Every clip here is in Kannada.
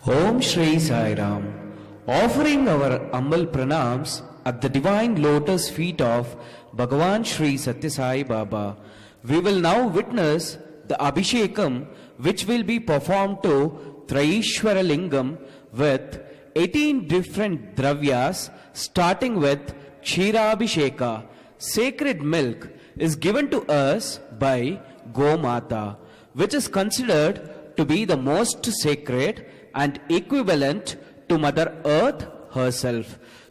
Om Shri Sai Ram. Offering our humble pranams at the divine lotus feet of Bhagavan Shri Satya Sai Baba, we will now witness the Abhishekam which will be performed to Traishwara Lingam with 18 different dravyas starting with Kshirabhisheka. Sacred milk is given to us by Gomata, which is considered to be the most sacred and equivalent to Mother Earth herself.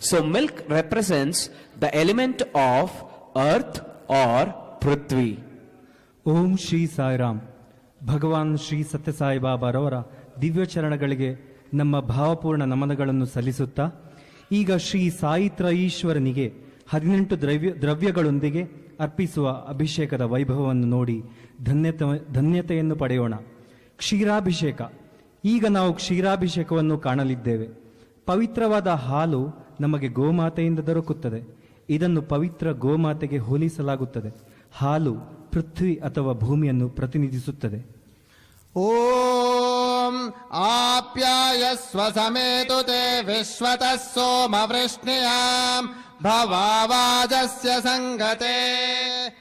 So milk represents the element of earth or Prithvi. ಓಂ ಶ್ರೀ ಸಾಯಿರಾಮ್. ಭಗವಾನ್ ಶ್ರೀ ಸತ್ಯ ಸಾಯಿ ಬಾಬಾರವರ ದಿವ್ಯ ಚರಣಗಳಿಗೆ ನಮ್ಮ ಭಾವಪೂರ್ಣ ನಮನಗಳನ್ನು ಸಲ್ಲಿಸುತ್ತಾ ಈಗ ಶ್ರೀ ಸಾಯಿ ತ್ರಯೀಶ್ವರನಿಗೆ 18 ದ್ರವ್ಯಗಳೊಂದಿಗೆ ಅರ್ಪಿಸುವ ಅಭಿಷೇಕದ ವೈಭವವನ್ನು ನೋಡಿ ಧನ್ಯತೆಯನ್ನು ಪಡೆಯೋಣ. ಕ್ಷೀರಾಭಿಷೇಕ. ಈಗ ನಾವು ಕ್ಷೀರಾಭಿಷೇಕವನ್ನು ಕಾಣಲಿದ್ದೇವೆ. ಪವಿತ್ರವಾದ ಹಾಲು ನಮಗೆ ಗೋಮಾತೆಯಿಂದ ದೊರಕುತ್ತದೆ. ಇದನ್ನು ಪವಿತ್ರ ಗೋಮಾತೆಗೆ ಹೋಲಿಸಲಾಗುತ್ತದೆ. ಹಾಲು ಪೃಥ್ವಿ ಅಥವಾ ಭೂಮಿಯನ್ನು ಪ್ರತಿನಿಧಿಸುತ್ತದೆ. ಓಂ ಆಪ್ಯಾಯಸ್ವ ಸಮೇತು ತೇ ವಿಶ್ವತಃ ಸೋಮವೃಷ್ಣ್ಯಾಂ ಭವಾವಾಜಸ್ಯ ಸಂಗತೆ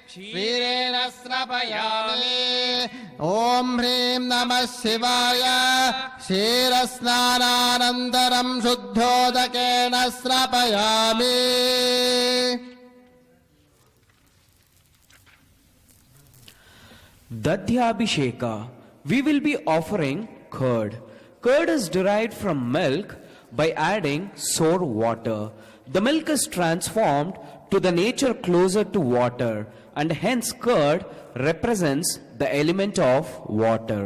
ಕ್ಷೀರೇಣ ಸ್ನಪಯಾಮಿ. ಓಂ ಹ್ರೀಂ ನಮಃ ಶಿವಾಯ. ಕ್ಷೀರಸ್ನಾನಾನಂತರಂ ಶುದ್ಧೋದಕೇನ ಸ್ನಪಯಾಮಿ. Dadyabhisheka. We will be offering curd. Curd is derived from milk by adding sour water. The milk is transformed to the nature closer to water, and hence curd represents the element of water.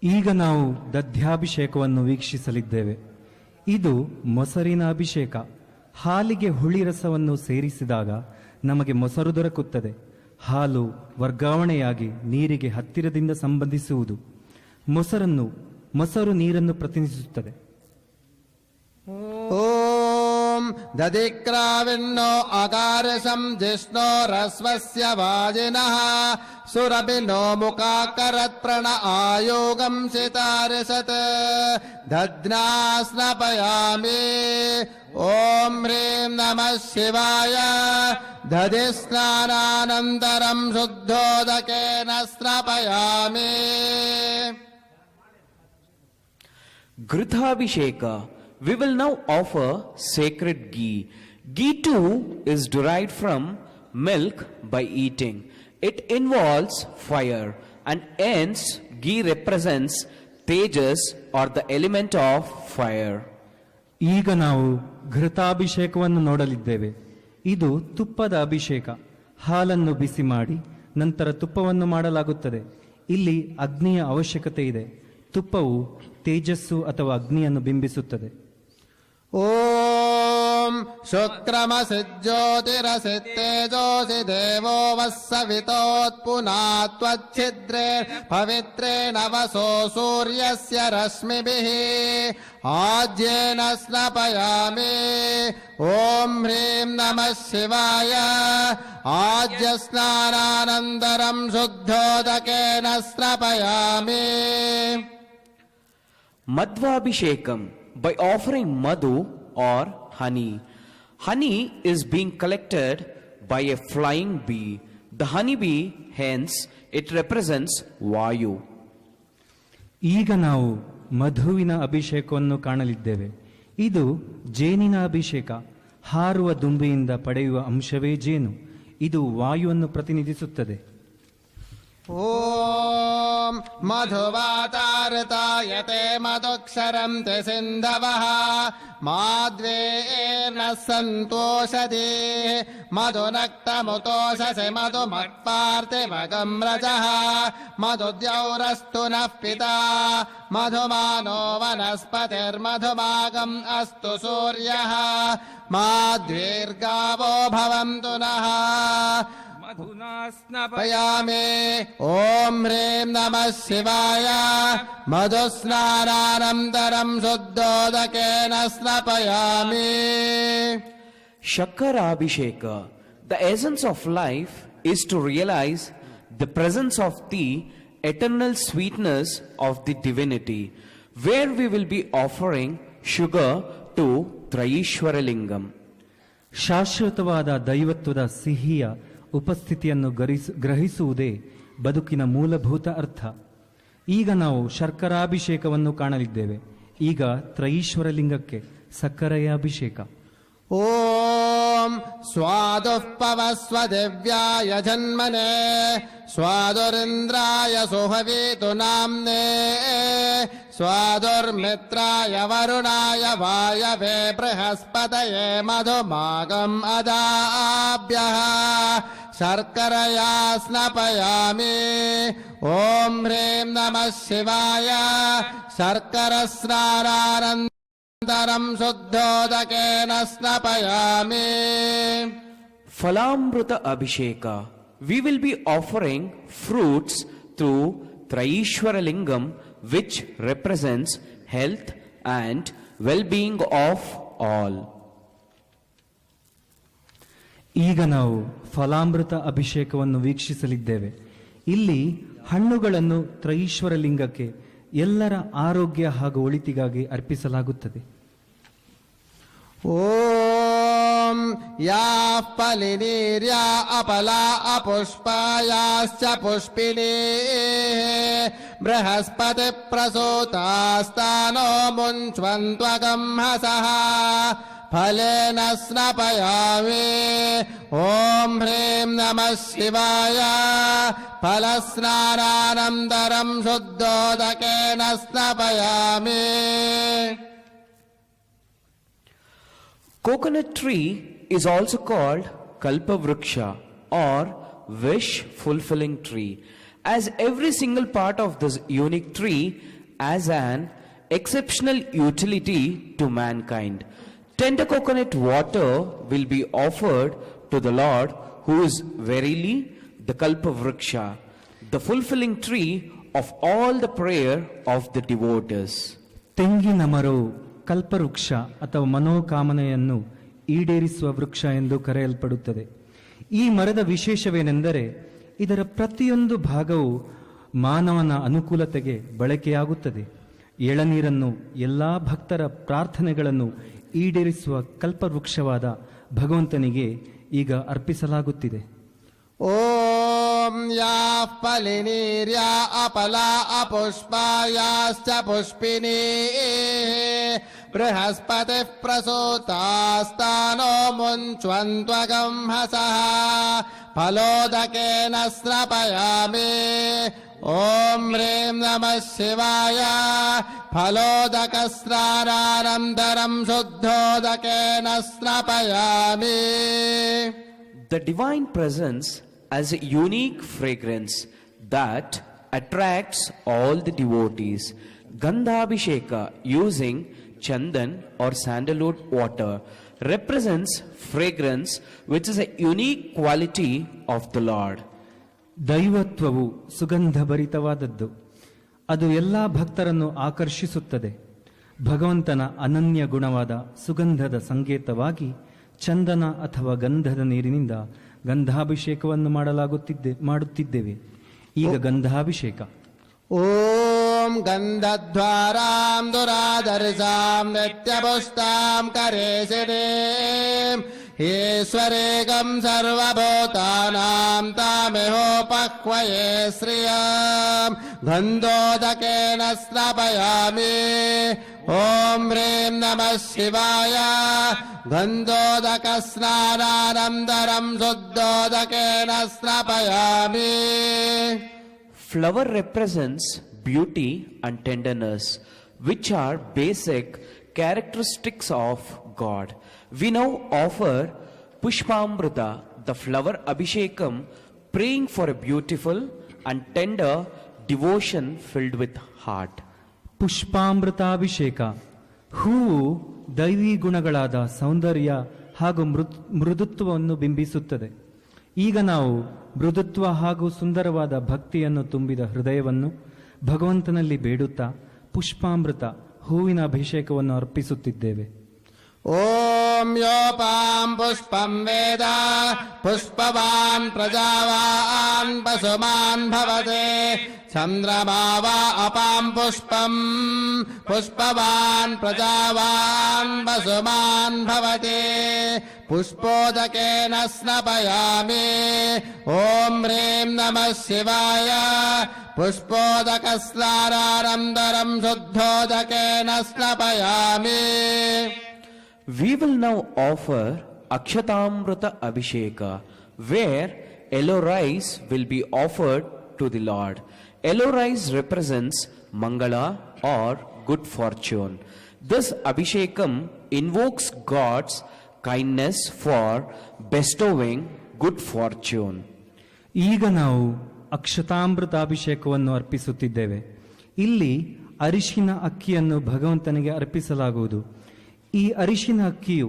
ಈಗ ನಾವು ದಧ್ಯಾಭಿಷೇಕವನ್ನು ವೀಕ್ಷಿಸಲಿದ್ದೇವೆ. ಇದು ಮೊಸರಿನ ಅಭಿಷೇಕ. ಹಾಲಿಗೆ ಹುಳಿ ರಸವನ್ನು ಸೇರಿಸಿದಾಗ ನಮಗೆ ಮೊಸರು ದೊರಕುತ್ತದೆ. ಹಾಲು ವರ್ಗಾವಣೆಯಾಗಿ ನೀರಿಗೆ ಹತ್ತಿರದಿಂದ ಸಂಬಂಧಿಸುವುದು. ಮೊಸರು ನೀರನ್ನು ಪ್ರತಿನಿಧಿಸುತ್ತದೆ. ಓಂ ದಧಿಕ್ರಾವಿನ್ನೋ ಅಕಾರಸಂ ಜಿಷ್ಣೋ ರಸ್ವಸ್ಯ ವಾಜಿನಃ ಸುರಭಿನೋ ಮುಖಾಕರತ್ ಪ್ರಣ್ ಆಯೋಗಂ ಸಿತಾರಸತ್ ದಧ್ನಾ ಸ್ನಪಯಾಮಿ. ಓಂ ಹ್ರೀಂ ನಮಃ ಶಿವಾಯ. ದಧಿಸ್ನಾನಾನಂತರಂ ಶುದ್ಧೋದಕೇನ ಸ್ನಪಯಾಮಿ. Grithabhisheka. We will now offer sacred ghee. Ghee too is derived from milk by eating. It involves fire, and hence ghee represents Tejas or the element of fire. ಈಗ ನಾವು ಘೃತಾಭಿಷೇಕವನ್ನು ನೋಡಲಿದ್ದೇವೆ. ಇದು ತುಪ್ಪದ ಅಭಿಷೇಕ. ಹಾಲನ್ನು ಬಿಸಿ ಮಾಡಿ ನಂತರ ತುಪ್ಪವನ್ನು ಮಾಡಲಾಗುತ್ತದೆ. ಇಲ್ಲಿ ಅಗ್ನಿಯ ಅವಶ್ಯಕತೆ ಇದೆ. ತುಪ್ಪವು ತೇಜಸ್ಸು ಅಥವಾ ಅಗ್ನಿಯನ್ನು ಬಿಂಬಿಸುತ್ತದೆ. ಓಂ ಶುಕ್ರಮಸಿ ಜ್ಯೋತಿರಸಿತ್ತೇಜೋಸಿ ದೇವೋ ವಸ್ಸವಿತೋತ್ಪುನಾತ್ವಚ್ಛಿದ್ರೇ ಪವಿತ್ರೇಣ ವಸೋ ಸೂರ್ಯಸ್ಯ ರಶ್ಮಿಭಿಃ ಆಜ್ಯೇನ ಸ್ನಪಯಾಮಿ. ಓಂ ಹ್ರೀಂ ನಮಃ ಶಿವಾಯ. ಆಜ್ಯ ಸ್ನಾನಾನಂತರಂ ಶುದ್ಧೋದಕೇನ ಸ್ನಪಯಾಮಿ. Madhvabhishekam. By offering madhu or honey. Honey is being collected by a flying bee. The honey bee, hence, it represents Vayu. ಈಗ ನಾವು ಮಧುವಿನ ಅಭಿಷೇಕವನ್ನು ಕಾಣಲಿದ್ದೇವೆ. ಇದು ಜೇನಿನ ಅಭಿಷೇಕ. ಹಾರುವ ದುಂಬಿಯಿಂದ ಪಡೆಯುವ ಅಂಶವೇ ಜೇನು. ಇದು ವಾಯುವನ್ನು ಪ್ರತಿನಿಧಿಸುತ್ತದೆ. ಓಂ ಮಧುವಾತಾರತಾಯತೆ ಮಧುಕ್ಷರಂತೆ ಸಿಂಧವಃ ಮಾದ್ವೇನ ಸಂತೋಷಧಿ ಮಧುನಕ್ತಮುತೋಷಸಿ ಮಧುಮತ್ಪಾರ್ಥಿವಗಂ ರಜಃ ಮಧುದ್ಯೌರಸ್ತು ನಃ ಪಿತಾ ಮಧುಮಾನೋ ವನಸ್ಪತಿರ್ಮಧುಮಾಗಂ ಅಸ್ತು ಸೂರ್ಯಃ ಮಾದ್ವೀರ್ಗಾವೋ ಭವಂತು ನಃ ಸ್ನಪಯಾಮಿ. ಓಂ ಹ್ರೀಂ ನಮಃ ಶಿವಾಯ. ಮಧುಸ್ನಾನಾನಂತರಂ ಶುದ್ಧೋದಕೇನ ಸ್ನಪಯಾಮಿ. Shakarabhisheka. The essence of life is to realize the presence of the eternal sweetness of the divinity. where we will be offering sugar to Traishwaralingam. ಶಾಶ್ವತವಾದ ದೈವತ್ವದ ಸಿಹಿಯ ಉಪಸ್ಥಿತಿಯನ್ನು ಗ್ರಹಿಸುವುದೇ ಬದುಕಿನ ಮೂಲಭೂತ ಅರ್ಥ. ಈಗ ನಾವು ಶರ್ಕರಾಭಿಷೇಕವನ್ನು ಕಾಣಲಿದ್ದೇವೆ. ಈಗ ತ್ರಯೀಶ್ವರಲಿಂಗಕ್ಕೆ ಸಕ್ಕರೆಯ ಅಭಿಷೇಕ. ಓಂ ಸ್ವಾದುಃ ಪವಸ್ವ ದಿವ್ಯಾಯ ಜನ್ಮನೆ ಸ್ವಾದುರಿಂದ್ರಾಯ ಸುಹವೀತು ನಾಮ್ನೇ ಸ್ವಾದುರ್ಮಿತ್ರಾಯ ವರುಣಾಯ ವಾಯವೇ ಬೃಹಸ್ಪತಯೇ ಮಧುಮಾಗಂ ಅದಾಭ್ಯಃ ಶರ್ಕರಯಾ ಸ್ನಪಯಾಮಿ. ಓಂ ಹ್ರೀಂ ನಮಃ ಶಿವಾಯ. ಶರ್ಕರ ಸ್ನಾನಾನಂತರಂ ಶುದ್ಧೋದಕೇನ ಸ್ನಪಯಾಮಿ. Phalamruta Abhisheka. We will be offering fruits through Traishwaralingam, which represents health and well-being of all. ಈಗ ನಾವು ಫಲಾಮೃತ ಅಭಿಷೇಕವನ್ನು ವೀಕ್ಷಿಸಲಿದ್ದೇವೆ. ಇಲ್ಲಿ ಹಣ್ಣುಗಳನ್ನು ತ್ರಯೀಶ್ವರಲಿಂಗಕ್ಕೆ ಎಲ್ಲರ ಆರೋಗ್ಯ ಹಾಗೂ ಒಳಿತಿಗಾಗಿ ಅರ್ಪಿಸಲಾಗುತ್ತದೆ. ಓಂ ಯಾಃ ಫಲಿನೀರ್ಯಾ ಅಪಲಾ ಅಪುಷ್ಪಾಯಾಶ್ಚ ಪುಷ್ಪಿಣೀಃ ಬೃಹಸ್ಪತಿ ಪ್ರಸೂತಾಸ್ತಾನೋ ಮುಂಚ್ವಂತ್ವಗಂ ಹಸಃ ಫಲೇನ ಸ್ನಪಯಾಮಿ. ಓಂ ಹ್ರೀಂ ನಮಃ ಶಿವಾಯ. ಫಲಸ್ನಾನಾನಂತರಂ ಶುದ್ಧೋದಕೇನ ಸ್ನಪಯಾಮಿ. Coconut tree is also called Kalpavruksha or wish fulfilling tree, as every single part of this unique tree has an exceptional utility to mankind. Tender coconut water will be offered to the Lord, who is verily the Kalpavruksha, the fulfilling tree of all the prayer of the devotees. ತೆಂಗಿನ ಮರವು ಕಲ್ಪವೃಕ್ಷ ಅಥವಾ ಮನೋಕಾಮನೆಯನ್ನು ಈಡೇರಿಸುವ ವೃಕ್ಷ ಎಂದು ಕರೆಯಲ್ಪಡುತ್ತದೆ. ಈ ಮರದ ವಿಶೇಷವೇನೆಂದರೆ ಇದರ ಪ್ರತಿಯೊಂದು ಭಾಗವು ಮಾನವನ ಅನುಕೂಲತೆಗೆ ಬಳಕೆಯಾಗುತ್ತದೆ. ಎಳನೀರನ್ನು ಎಲ್ಲಾ ಭಕ್ತರ ಪ್ರಾರ್ಥನೆಗಳನ್ನು ಈಡೇರಿಸುವ ಕಲ್ಪವೃಕ್ಷವಾದ ಭಗವಂತನಿಗೆ ಈಗ ಅರ್ಪಿಸಲಾಗುತ್ತಿದೆ. ಓಂ ಯಾಃ ಫಲಿನೀರ್ಯಾ ಅಪಲಾ ಅಪುಷ್ಪಾಯಾಶ್ಚ ಪುಷ್ಪಿಣೀಃ ಬೃಹಸ್ಪತಿ ಪ್ರಸೂತಾಸ್ತಾನೋ ಮುಂಚ್ವಂತ್ವಗಂ ಹಸಃ ಫಲೋದಕೇನ ಸ್ನಪಯಾಮಿ. ಓಂ ಹ್ರೀಂ ನಮಃ ಶಿವಾಯ. ಫಲೋದಕ ಸ್ನಾನಾನಂತರಂ ಶುದ್ಧೋದಕೇನ ಸ್ನಪಯಾಮಿ. The divine presence as a unique fragrance that attracts all the devotees. Gandhabhisheka using chandan or sandalwood water represents fragrance, which is a unique quality of the Lord. ದೈವತ್ವವು ಸುಗಂಧಭರಿತವಾದದ್ದು. ಅದು ಎಲ್ಲ ಭಕ್ತರನ್ನು ಆಕರ್ಷಿಸುತ್ತದೆ. ಭಗವಂತನ ಅನನ್ಯ ಗುಣವಾದ ಸುಗಂಧದ ಸಂಕೇತವಾಗಿ ಚಂದನ ಅಥವಾ ಗಂಧದ ನೀರಿನಿಂದ ಗಂಧಾಭಿಷೇಕವನ್ನು ಮಾಡುತ್ತಿದ್ದೇವೆ. ಈಗ ಗಂಧಾಭಿಷೇಕ. ಓಂ ಗಂಧದ್ವಾರಾಂ ದುರಾದರ್ಶಾಂ ನಿತ್ಯಪುಷ್ಟಾಂ ಕರೇಶಿನೀಂ ಈಶ್ವರೇಕಂ ಸರ್ವಭೂತಾನಾಂ ತಾಮಿಹೋಪಹ್ವಯೇ ಶ್ರಿಯಂ ಗಂಧೋದಕೇನ ಸ್ನಪಯಾಮಿ. ಓಂ ಹ್ರೀಂ ನಮಃ ಶಿವಾಯ. ಗಂಧೋದಕ ಸ್ನಾನಾನಂತರಂ ಶುದ್ಧೋದಕೇನ ಸ್ನಪಯಾಮಿ. Flower represents beauty and tenderness, which are basic characteristics of God. We now offer Pushpamruta, the flower Abhishekam, praying for a beautiful and tender devotion filled with heart. ಪುಷ್ಪಾಮೃತಾಭಿಷೇಕ. ಹೂವು ದೈವಿ ಗುಣಗಳಾದ ಸೌಂದರ್ಯ ಹಾಗೂ ಮೃದುತ್ವವನ್ನು ಬಿಂಬಿಸುತ್ತದೆ. ಈಗ ನಾವು ಮೃದುತ್ವ ಹಾಗೂ ಸುಂದರವಾದ ಭಕ್ತಿಯನ್ನು ತುಂಬಿದ ಹೃದಯವನ್ನು ಭಗವಂತನಲ್ಲಿ ಬೇಡುತ್ತಾ ಪುಷ್ಪಾಮೃತ ಹೂವಿನ ಅಭಿಷೇಕವನ್ನು ಅರ್ಪಿಸುತ್ತಿದ್ದೇವೆ. ಓಂ ॐ योपां पुष्पं वेद पुष्पवान् प्रजावान् पशुमान् भवते चन्द्रमा वा अपां पुष्पम् पुष्पवान् प्रजावान् पशुमान् भवते पुष्पोदकेन स्नपयामि ॐ ह्रीं नमः शिवाय पुष्पोदकस्नानानन्तरं शुद्धोदकेन स्नपयामि. We will now offer Akshatamrita Abhisheka, where yellow rice will be offered to the Lord. Yellow rice represents Mangala or good fortune. This Abhishekam invokes God's kindness for bestowing good fortune. ಈಗ ನಾವು ಅಕ್ಷತಾಮೃತಾಭಿಷೇಕವನ್ನು ಅರ್ಪಿಸುತ್ತಿದ್ದೇವೆ. ಇಲ್ಲಿ ಅರಿಶಿನ ಅಕ್ಕಿಯನ್ನು ಭಗವಂತನಿಗೆ ಅರ್ಪಿಸಲಾಗುವುದು. ಈ ಅರಿಶಿನ ಅಕ್ಕಿಯು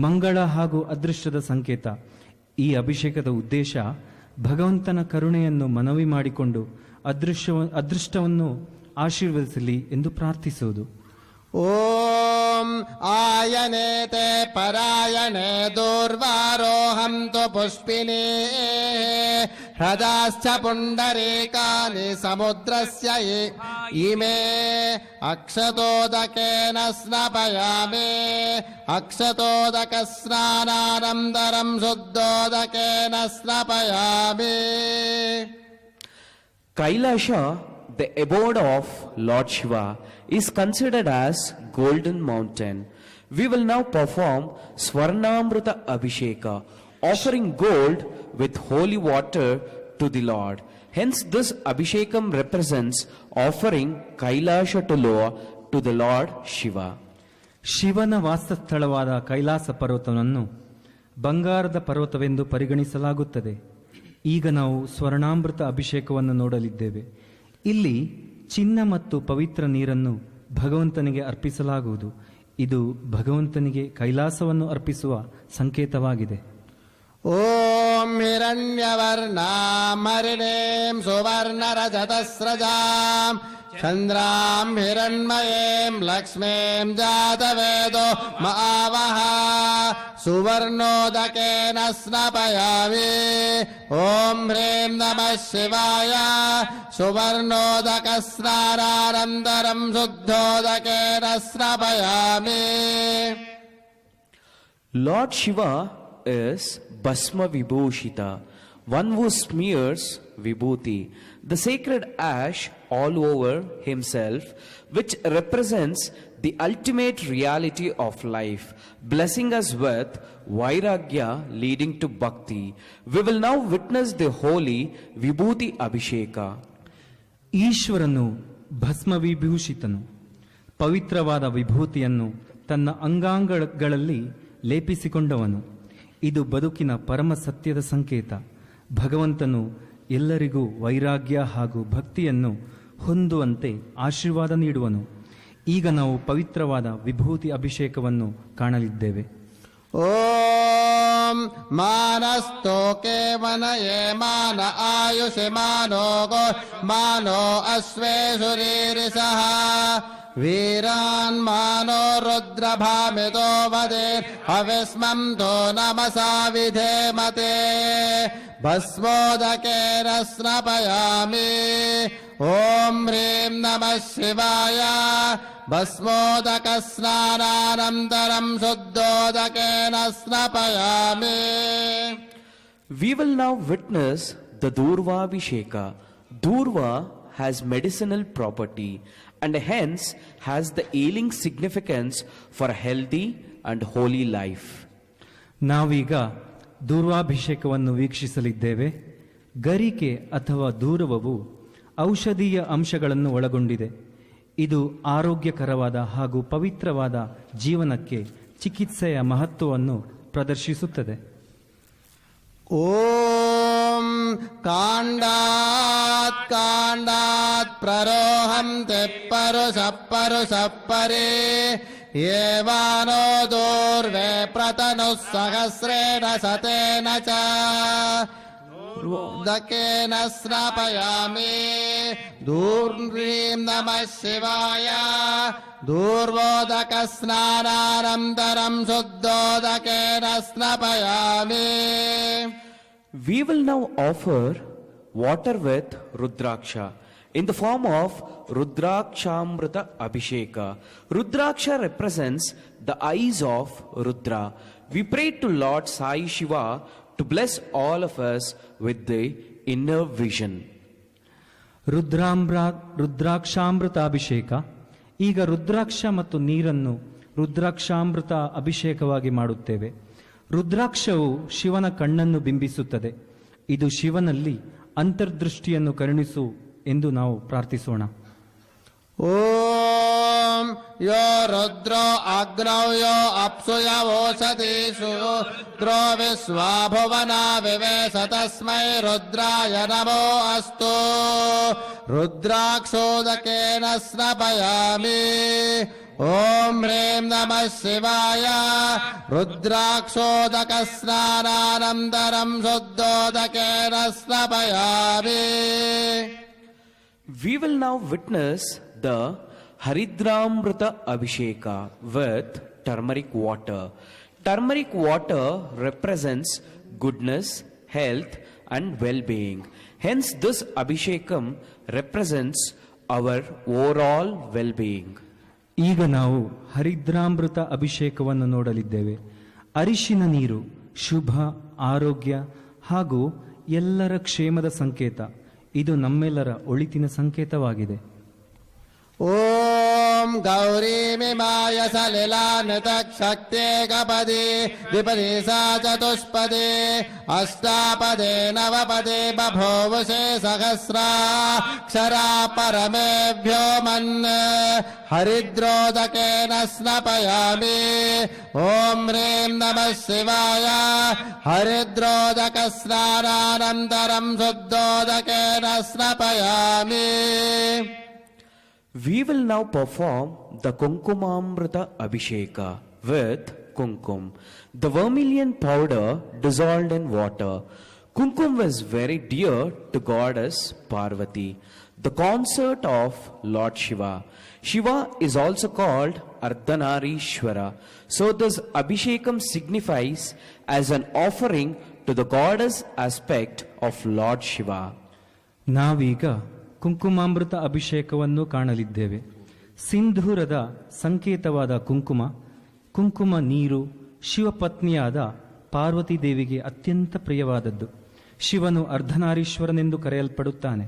ಮಂಗಳ ಹಾಗೂ ಅದೃಷ್ಟದ ಸಂಕೇತ. ಈ ಅಭಿಷೇಕದ ಉದ್ದೇಶ ಭಗವಂತನ ಕರುಣೆಯನ್ನು ಮನವಿ ಮಾಡಿಕೊಂಡು ಅದೃಷ್ಟವನ್ನು ಆಶೀರ್ವದಿಸಲಿ ಎಂದು ಪ್ರಾರ್ಥಿಸುವುದು. ॐ आयनेते परायणे दूर्वारोहन्तु पुष्पिने ह्रदाश्च पुण्डरीकानि समुद्रस्य इमे अक्षतोदकेन स्नपयामि अक्षतोदकस्नानानन्तरं शुद्धोदकेन स्नपयामि. Kailasha, the abode of Lord Shiva, is considered as golden mountain. We will now perform Swarnamrita Abhisheka, offering gold with holy water to the Lord. Hence this Abhishekam represents offering Kailasha to the Lord Shiva. ಶಿವನ ವಾಸಸ್ಥಳವಾದ ಕೈಲಾಸ ಪರ್ವತವನ್ನು ಬಂಗಾರದ ಪರ್ವತವೆಂದು ಪರಿಗಣಿಸಲಾಗುತ್ತದೆ. ಈಗ ನಾವು ಸ್ವರ್ಣಾಮೃತ ಅಭಿಷೇಕವನ್ನು ನೋಡಲಿದ್ದೇವೆ. ಇಲ್ಲಿ ಚಿನ್ನ ಮತ್ತು ಪವಿತ್ರ ನೀರನ್ನು ಭಗವಂತನಿಗೆ ಅರ್ಪಿಸಲಾಗುವುದು. ಇದು ಭಗವಂತನಿಗೆ ಕೈಲಾಸವನ್ನು ಅರ್ಪಿಸುವ ಸಂಕೇತವಾಗಿದೆ. ಓಂ ಹಿರಣ್ಯವರ್ಣಾಂ ಹರಿಣೀಂ ಸುವರ್ಣರಜತಸ್ರಜಾಂ ಚಂದ್ರಾಂ ಹಿರಣ್ಮಯೀಂ ಲಕ್ಷ್ಮೀಂ ಜಾತವೇದೋ ಮಾವಹ ಸುವರ್ಣೋದಕೇನ ಸ್ನಪಯಾಮಿ. ಓಂ ಹ್ರೀಂ ನಮಃ ಶಿವಾಯ ಸುವರ್ಣೋದಕ ಸ್ನಾನಾನಂತರಂ ಶುದ್ಧೋದಕೇನ ಸ್ನಪಯಾಮಿ. Lord Shiva is Bhasma Vibhushita, one who smears Vibhuti, the sacred ash all over himself, which represents the ultimate reality of life, blessing us with Vairagya leading to Bhakti. We will now witness the holy Vibhuti Abhisheka. ಈಶ್ವರನು ಭಸ್ಮ ವಿಭೂಷಿತನು. ಪವಿತ್ರವಾದ ವಿಭೂತಿಯನ್ನು ತನ್ನ ಅಂಗಾಂಗಗಳಲ್ಲಿ ಲೇಪಿಸಿಕೊಂಡವನು. ಇದು ಬದುಕಿನ ಪರಮ ಸತ್ಯದ ಸಂಕೇತ. ಭಗವಂತನು ಎಲ್ಲರಿಗೂ ವೈರಾಗ್ಯ ಹಾಗೂ ಭಕ್ತಿಯನ್ನು ಹೊಂದುವಂತೆ ಆಶೀರ್ವಾದ ನೀಡುವನು. ಈಗ ನಾವು ಪವಿತ್ರವಾದ ವಿಭೂತಿ ಅಭಿಷೇಕವನ್ನು ಕಾಣಲಿದ್ದೇವೆ. ಓಂ ಮಾನಸ್ತೋಕೆ ವನಯೇ ಮಾನ ಆಯುಷೆ ಮಾನೋ ಗೋ ಮಾನೋ ಅಶ್ವೇ ಶುರೀರಿಸಃ ವೀರಾನ್ ಮಾನೋ ರುದ್ರಭಾಮಿತೋ ವದೇರ್ ಹವಿಸ್ಮಂತೋ ನಮಸಾ ವಿಧೇಮತೆ ಭಸ್ಮೋದಕೇನ ಸ್ನಪಯಾಮಿ. ಓಂ ಹ್ರೀಂ ನಮಃ ಶಿವಾಯ ಭಸ್ಮೋದಕ ಸ್ನಾನಾನಂತರಂ ಶುದ್ಧೋದಕೇನ ಸ್ನಪಯಾಮಿ. We will now witness the Durva Abhisheka. Durva has medicinal property and hence has the healing significance for a healthy and holy life. ನಾವೀಗ ದೂರ್ವಾಭಿಷೇಕವನ್ನು ವೀಕ್ಷಿಸಲಿದ್ದೇವೆ. ಗರಿಕೆ ಅಥವಾ ದೂರ್ವವು ಔಷಧೀಯ ಅಂಶಗಳನ್ನು ಒಳಗೊಂಡಿದೆ. ಇದು ಆರೋಗ್ಯಕರವಾದ ಹಾಗೂ ಪವಿತ್ರವಾದ ಜೀವನಕ್ಕೆ ಚಿಕಿತ್ಸೆಯ ಮಹತ್ವವನ್ನು ಪ್ರದರ್ಶಿಸುತ್ತದೆ. ಓಂ ಕಾಂಡಾತ್ ಕಾಂಡಾತ್ ಪ್ರರೋಹಂತೆ ಪರುಷಪ್ಪರೆ ಏವಾನೋ ದೂರ್ವೆ ಪ್ರತನು ಸಹಸ್ರೇಣ ಶತೇನ ಚ दूर्वोदकेन स्नापयामि दूर्वीं नमः शिवाय दूर्वोदकस्नानानन्तरं शुद्धोदकेन स्नापयामि. We will now offer water with Rudraksha in the form of Rudrakshamrita Abhisheka. Rudraksha represents the eyes of Rudra. We pray to Lord Sai Shiva to bless all of us with the inner vision. ರುದ್ರಾಕ್ಷಾಮೃತಾಭಿಷೇಕ. ಈಗ ರುದ್ರಾಕ್ಷ ಮತ್ತು ನೀರನ್ನು ರುದ್ರಾಕ್ಷಾಮೃತ ಅಭಿಷೇಕವಾಗಿ ಮಾಡುತ್ತೇವೆ. ರುದ್ರಾಕ್ಷವು ಶಿವನ ಕಣ್ಣನ್ನು ಬಿಂಬಿಸುತ್ತದೆ. ಇದು ಶಿವನಲ್ಲಿ ಅಂತರ್ದೃಷ್ಟಿಯನ್ನು ಕರುಣಿಸು ಎಂದು ನಾವು ಪ್ರಾರ್ಥಿಸೋಣ. ಓಂ ಯೋ ರುದ್ರೋ ಅಗ್ನೌ ಯೋ ಅಪ್ಸು ಯೋಷಧೀಷು ರುದ್ರೋ ವಿಶ್ವಾಭುವನ ವಿವೇಶ ತಸ್ಮೈ ರುದ್ರಾಯ ನಮೋ ಅಸ್ತು. ರುದ್ರಾಕ್ಷೋದಕೇನ ಸ್ನಾಪಯಾಮಿ. ಓಂ ಹ್ರೀಂ ನಮಃ ಶಿವಾಯ ರುದ್ರಾಕ್ಷೋದಕ ಸ್ನಾನಾನಂತರಂ ಶುದ್ಧೋದಕೇನ ಸ್ನಾಪಯಾಮಿ. We will now witness the Haridramrita Abhisheka with turmeric water. Turmeric water represents goodness, health and well-being. Hence this Abhishekam represents our overall well-being. ಈಗ ನಾವು ಹರಿದ್ರಾಮೃತ ಅಭಿಷೇಕವನ್ನು ನೋಡಲಿದ್ದೇವೆ. ಅರಿಶಿನ ನೀರು ಶುಭ, ಆರೋಗ್ಯ ಹಾಗೂ ಎಲ್ಲರ ಕ್ಷೇಮದ ಸಂಕೇತ. ಇದು ನಮ್ಮೆಲ್ಲರ ಒಳಿತಿನ ಸಂಕೇತವಾಗಿದೆ. ಓಂ ಗೌರೀಮಿಮಾಯ ಸಲಿಲಾನೃತಶಕ್ತೇ ಗಪದಿ ದ್ವಿಪದಿ ಸಾ ಚತುಷ್ಪದೇ ಅಷ್ಟಾಪದೇ ನವಪದೇ ಬಭೂವುಷೇ ಸಹಸ್ರಾಕ್ಷರಾ ಪರಮೇಭ್ಯೋ ಮನ್ ಹರಿದ್ರೋದಕೇನ ಸ್ನಾಪಯಾಮಿ. ಓಂ ಹ್ರೀಂ ನಮಃ ಶಿವಾಯ ಹರಿದ್ರೋದಕ ಸ್ನಾನಾನಂತರಂ ಶುದ್ಧೋದಕೇನ ಸ್ನಾಪಯಾಮಿ. We will now perform the Kunkumamrita Abhisheka with Kumkum, the vermilion powder dissolved in water. Kumkum was very dear to goddess Parvati, the consort of Lord Shiva. Shiva is also called Ardhanarishwara. So this Abhishekam signifies as an offering to the goddess aspect of Lord Shiva. ನಾವೀಗ ಕುಂಕುಮಾಮೃತ ಅಭಿಷೇಕವನ್ನು ಕಾಣಲಿದ್ದೇವೆ. ಸಿಂಧೂರದ ಸಂಕೇತವಾದ ಕುಂಕುಮ, ಕುಂಕುಮ ನೀರು ಶಿವಪತ್ನಿಯಾದ ಪಾರ್ವತಿ ದೇವಿಗೆ ಅತ್ಯಂತ ಪ್ರಿಯವಾದದ್ದು. ಶಿವನು ಅರ್ಧನಾರೀಶ್ವರನೆಂದು ಕರೆಯಲ್ಪಡುತ್ತಾನೆ.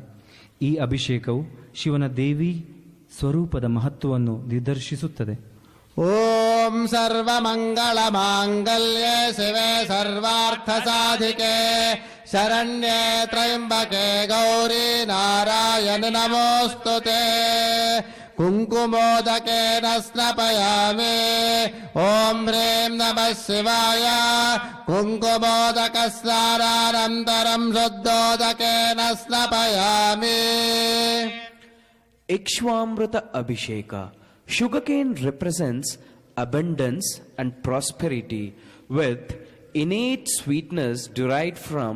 ಈ ಅಭಿಷೇಕವು ಶಿವನ ದೇವಿ ಸ್ವರೂಪದ ಮಹತ್ವವನ್ನು ನಿದರ್ಶಿಸುತ್ತದೆ. ಓಂ ಸರ್ವಮಂಗಳ ಮಾಂಗಲ್ಯೆ ಶಿವೆ ಸರ್ವಾರ್ಥ ಸಾಧಿಕೆ ಶರಣ್ಯೆ ತ್ರಯಂಬಕೆ ಗೌರಿ ನಾರಾಯಣ ನಮೋಸ್ತುತೆ. ಕುಂಕುಮೋದಕೇನ ಸ್ನಾಪಯಾಮಿ. ಓಂ ಹ್ರೀಂ ನಮಃ ಶಿವಾಯ ಕುಂಕುಮೋದಕ ಸ್ನಾನಾನಂತರಂ ಶುದ್ಧೋದಕೇನ ಸ್ನಾಪಯಾಮಿ. Ikshwamrita Abhisheka. Sugarcane represents abundance and prosperity with innate sweetness derived from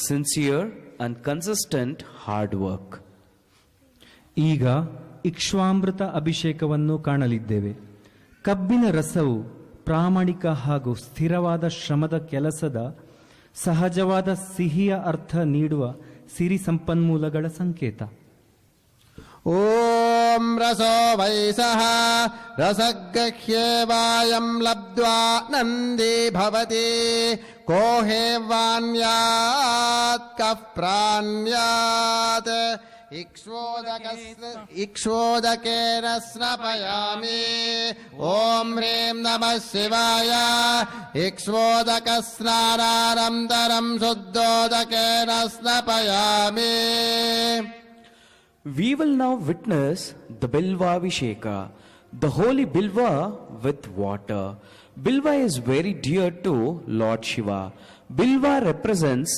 sincere and consistent hard work. ಈಗ ಇಕ್ಷ್ವಾಮೃತ ಅಭಿಷೇಕವನ್ನು ಕಾಣಲಿದ್ದೇವೆ. ಕಬ್ಬಿನ ರಸವು ಪ್ರಾಮಾಣಿಕ ಹಾಗೂ ಸ್ಥಿರವಾದ ಶ್ರಮದ ಕೆಲಸದ ಸಹಜವಾದ ಸಿಹಿಯ ಅರ್ಥ ನೀಡುವ ಸಿರಿ ಸಂಪನ್ಮೂಲಗಳ ಸಂಕೇತ. ಓಂ ರಸೋ ವೈಸಃ ರಸಗಹ್ಯೇವಾಯಂ ಲಬ್ಧ್ವಾ ನಂದಿ ಭವತಿ ಕೋ ಹೇವಾನ್ಯಾತ್ ಕಃ ಪ್ರಾಣ್ಯಾತ್. ಇಕ್ಷ್ವೋದಕೇನ ಸ್ನಾಪಯಾಮಿ. ಓಂ ಹ್ರೀಂ ನಮಃ ಶಿವಾಯ ಇಕ್ಷ್ವೋದಕ ಸ್ನಾನಾನಂತರಂ ಶುದ್ಧೋದಕೇನ ಸ್ನಾಪಯಾಮಿ. We will now witness the Bilvabhisheka, the holy Bilva with water. Bilva is very dear to Lord Shiva. Bilva represents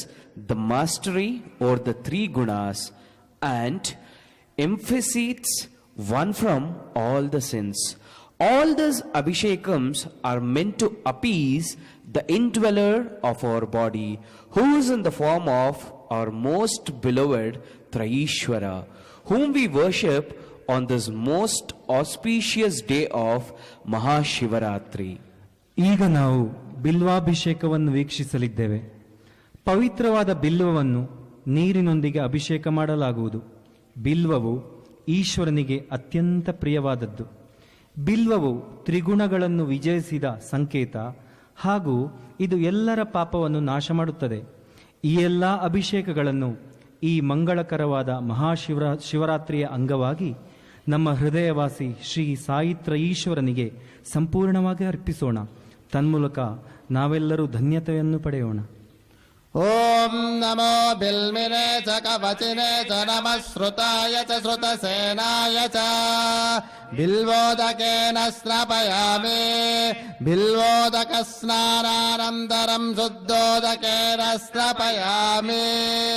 the mastery over the three gunas and emphasis one from all the sins. All these abhishekams are meant to appease the indweller of our body, who is in the form of our most beloved Traishwara, whom we worship on this most auspicious day of Mahashivaratri. ಈಗ ನಾವು ಬಿಲ್ವಾಭಿಷೇಕವನ್ನು ವೀಕ್ಷಿಸಲಿದ್ದೇವೆ. ಪವಿತ್ರವಾದ ಬಿಲ್ವವನ್ನು ನೀರಿನೊಂದಿಗೆ ಅಭಿಷೇಕ ಮಾಡಲಾಗುವುದು. ಬಿಲ್ವವು ಈಶ್ವರನಿಗೆ ಅತ್ಯಂತ ಪ್ರಿಯವಾದದ್ದು. ಬಿಲ್ವವು ತ್ರಿಗುಣಗಳನ್ನು ವಿಜಯಿಸಿದ ಸಂಕೇತ ಹಾಗೂ ಇದು ಎಲ್ಲರ ಪಾಪವನ್ನು ನಾಶ ಮಾಡುತ್ತದೆ. ಈ ಎಲ್ಲ ಅಭಿಷೇಕಗಳನ್ನು ಈ ಮಂಗಳಕರವಾದ ಶಿವರಾತ್ರಿಯ ಅಂಗವಾಗಿ ನಮ್ಮ ಹೃದಯವಾಸಿ ಶ್ರೀ ಸಾಯಿತ್ರ ಈಶ್ವರನಿಗೆ ಸಂಪೂರ್ಣವಾಗಿ ಅರ್ಪಿಸೋಣ. ತನ್ಮೂಲಕ ನಾವೆಲ್ಲರೂ ಧನ್ಯತೆಯನ್ನು ಪಡೆಯೋಣ. ಓಂ ನಮೋ ಬಿಲ್ಮಿನೆ ಚ ಕವಚಿನೆ ಚ ನಮಃ ಶ್ರುತಾಯ ಚ ಶ್ರುತಸೇನಾಯ ಚ ಬಿಲ್ವೋದಕೇನ ಸ್ನಾಪಯಾಮಿ ಬಿಲ್ವೋದಕ ಸ್ನಾನಾನಂತರಂ ಶುದ್ಧೋದಕೇನ ಸ್ನಾಪಯಾಮಿ.